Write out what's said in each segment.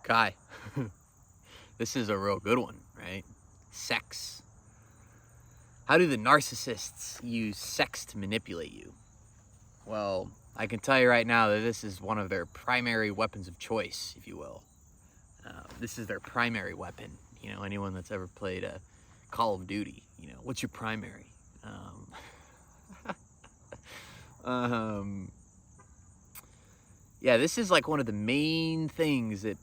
Kai, this is a real good one, right? Sex. How do the narcissists use sex to manipulate you? Well, I can tell you right now that this is one of their primary weapons of choice, if you will. This is their primary weapon. You know, anyone that's ever played a Call of Duty, you know, what's your primary? Yeah, this is like one of the main things that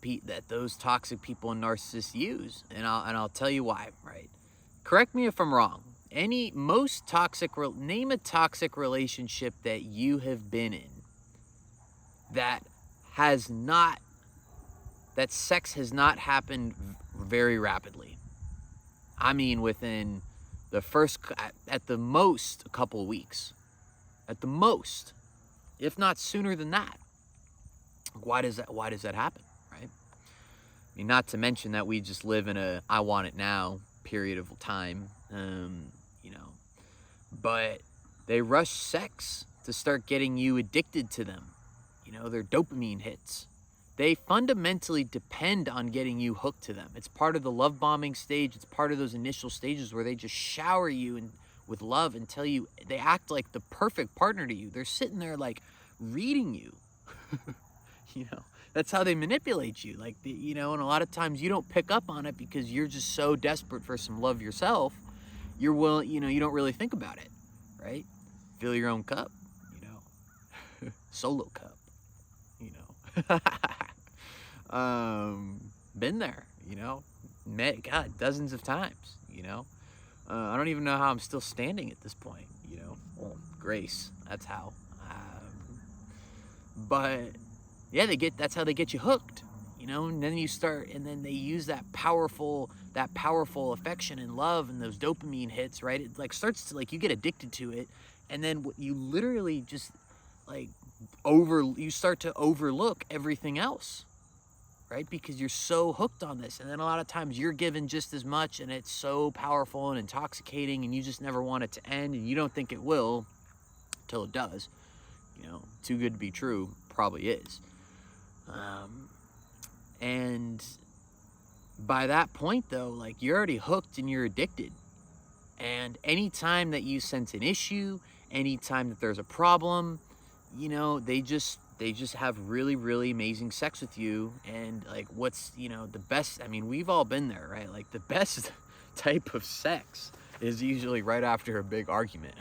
those toxic people and narcissists use, and I'll tell you why. Right? Correct me if I'm wrong. Name a toxic relationship that you have been in that sex has not happened very rapidly. I mean, within the first, at the most, a couple of weeks. At the most, if not sooner than that. Why does that happen, right? I mean, not to mention that we just live in a I want it now period of time, you know. But they rush sex to start getting you addicted to them. You know, they're dopamine hits. They fundamentally depend on getting you hooked to them. It's part of the love bombing stage. It's part of those initial stages where they just shower you with love and tell you, they act like the perfect partner to you. They're sitting there like reading you. You know, that's how they manipulate you. Like, you know, and a lot of times you don't pick up on it because you're just so desperate for some love yourself. You're willing, you know, you don't really think about it, right? Fill your own cup, you know, solo cup, you know. Been there, you know, God, dozens of times, you know. I don't even know how I'm still standing at this point, you know. Well, grace, that's how. But yeah, that's how they get you hooked, you know. And then then they use that powerful affection and love and those dopamine hits, right? It like starts to, like, you get addicted to it, and then you literally just like you start to overlook everything else, right? Because you're so hooked on this. And then a lot of times you're given just as much, and it's so powerful and intoxicating, and you just never want it to end, and you don't think it will till it does. You know, too good to be true, probably is. And by that point, though, like, you're already hooked and you're addicted. And anytime that you sense an issue, anytime that there's a problem, you know, they just have really, really amazing sex with you. And like, what's, you know, the best, I mean, we've all been there, right? Like, the best type of sex is usually right after a big argument.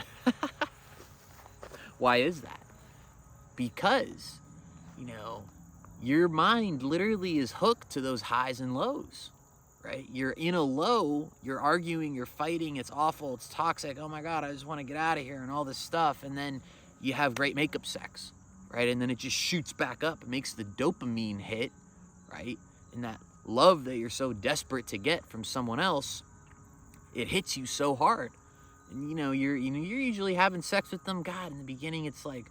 Why is that? Because, you know, your mind literally is hooked to those highs and lows, right? You're in a low, you're arguing, you're fighting, it's awful, it's toxic, oh my God, I just want to get out of here and all this stuff. And then you have great makeup sex, right? And then it just shoots back up. It makes the dopamine hit, right? And that love that you're so desperate to get from someone else, it hits you so hard. And you know, you're usually having sex with them. God, in the beginning, it's like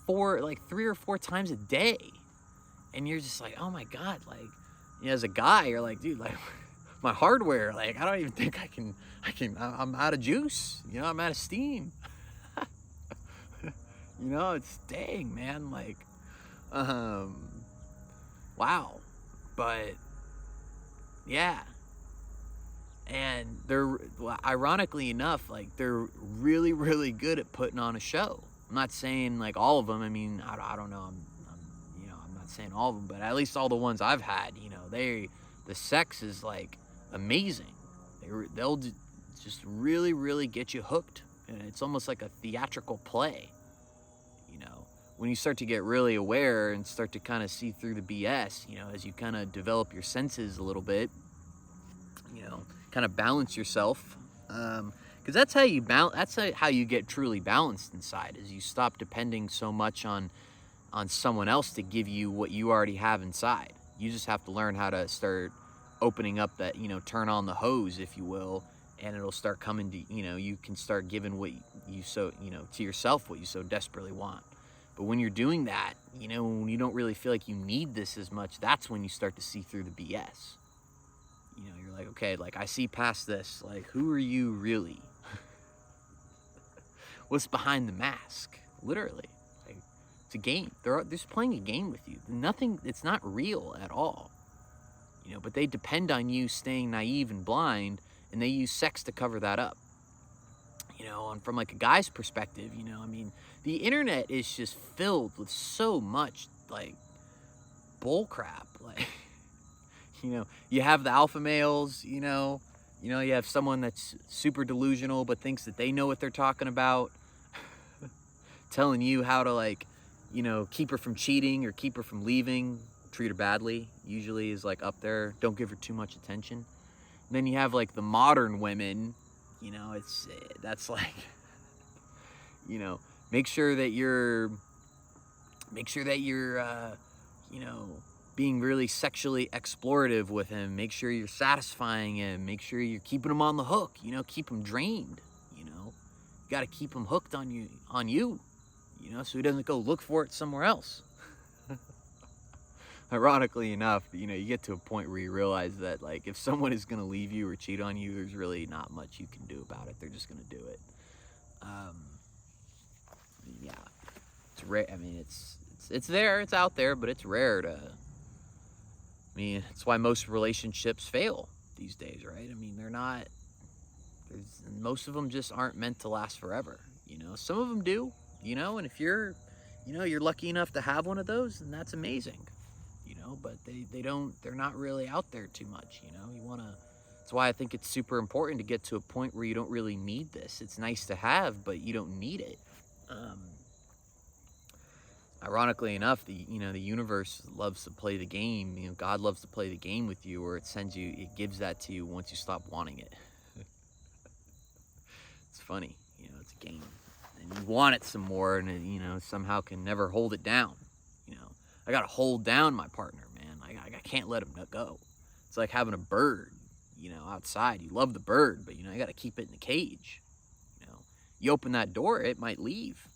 3 or 4 times a day. And you're just like, oh my God, like, you know, as a guy, you're like, dude, like, my hardware, like, I don't even think I'm out of juice, you know, I'm out of steam. You know, it's dang, man, like, wow. But yeah. And they're, ironically enough, like, they're really, really good at putting on a show. I'm not saying like all of them. I mean, I don't know. I'm not saying all of them, but at least all the ones I've had, you know, the sex is like amazing. They'll just really, really get you hooked. And it's almost like a theatrical play. You know, when you start to get really aware and start to kind of see through the BS, you know, as you kind of develop your senses a little bit, you know, kind of balance yourself. Because that's how you get truly balanced inside, is you stop depending so much on someone else to give you what you already have inside. You just have to learn how to start opening up that, you know, turn on the hose, if you will, and it'll start coming to, you know, you can start giving what you so, you know, to yourself, what you so desperately want. But when you're doing that, you know, when you don't really feel like you need this as much, that's when you start to see through the BS. You know, you're like, okay, like, I see past this. Like, who are you really? What's behind the mask? Literally. Like, it's a game. They're just playing a game with you. It's not real at all. you know, but they depend on you staying naive and blind, and they use sex to cover that up. You know, and from like a guy's perspective, you know, I mean, the internet is just filled with so much like bull crap. Like, you know, you have the alpha males, you have someone that's super delusional but thinks that they know what they're talking about, telling you how to, like, keep her from cheating or keep her from leaving, treat her badly, usually is like up there, don't give her too much attention. And then you have like the modern women, that's like, make sure that you're, being really sexually explorative with him. Make sure you're satisfying him. Make sure you're keeping him on the hook. Keep him drained. You got to keep him hooked on you. So he doesn't go look for it somewhere else. Ironically enough, you get to a point where you realize that, like, if someone is going to leave you or cheat on you, there's really not much you can do about it. They're just going to do it. Yeah, it's rare. I mean, it's there, it's out there, but it's rare to. I mean, it's why most relationships fail these days, right? I mean, most of them just aren't meant to last forever. Some of them do. And if you're lucky enough to have one of those, then that's amazing. But they're not really out there too much. That's why I think it's super important to get to a point where you don't really need this. It's nice to have, but you don't need it. Ironically enough, the universe loves to play the game. God loves to play the game with you, where it gives that to you once you stop wanting it. It's funny, it's a game, and you want it some more, and it, somehow can never hold it down. I gotta hold down my partner, man. I can't let him go. It's like having a bird, outside. You love the bird, but you gotta keep it in the cage. You open that door, it might leave.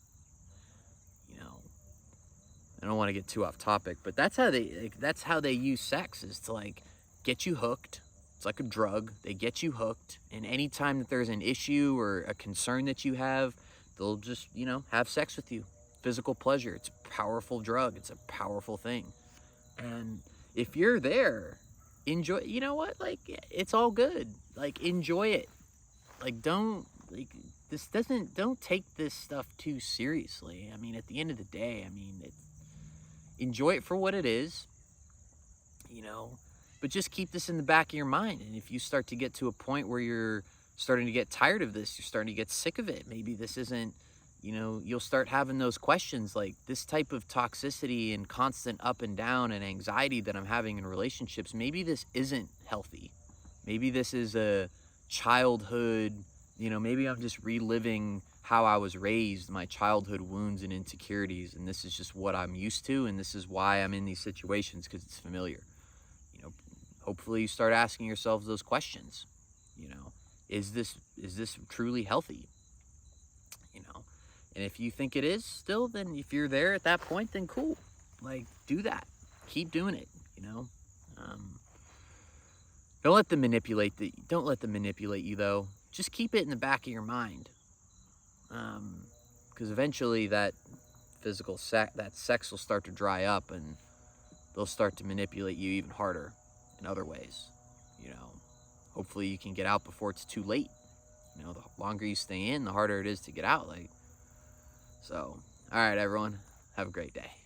I don't want to get too off topic, but that's how they use sex, is to, like, get you hooked. It's like a drug. They get you hooked, and anytime that there's an issue or a concern that you have, they'll just, have sex with you. Physical pleasure. It's a powerful drug. It's a powerful thing. And if you're there, enjoy. You know what? Like, it's all good. Like, enjoy it. Like, don't take this stuff too seriously. I mean, at the end of the day, enjoy it for what it is, but just keep this in the back of your mind. And if you start to get to a point where you're starting to get tired of this, you're starting to get sick of it, maybe this isn't, you'll start having those questions like, this type of toxicity and constant up and down and anxiety that I'm having in relationships, maybe this isn't healthy. Maybe this is a childhood, maybe I'm just reliving how I was raised, my childhood wounds and insecurities, and this is just what I'm used to, and this is why I'm in these situations, because it's familiar. Hopefully you start asking yourselves those questions. Is this truly healthy? And if you think it is still, then if you're there at that point, then cool. Like, do that. Keep doing it. Don't let them manipulate you, though. Just keep it in the back of your mind. Because eventually that sex will start to dry up, and they'll start to manipulate you even harder in other ways. Hopefully you can get out before it's too late. The longer you stay in, the harder it is to get out. So, all right, everyone, have a great day.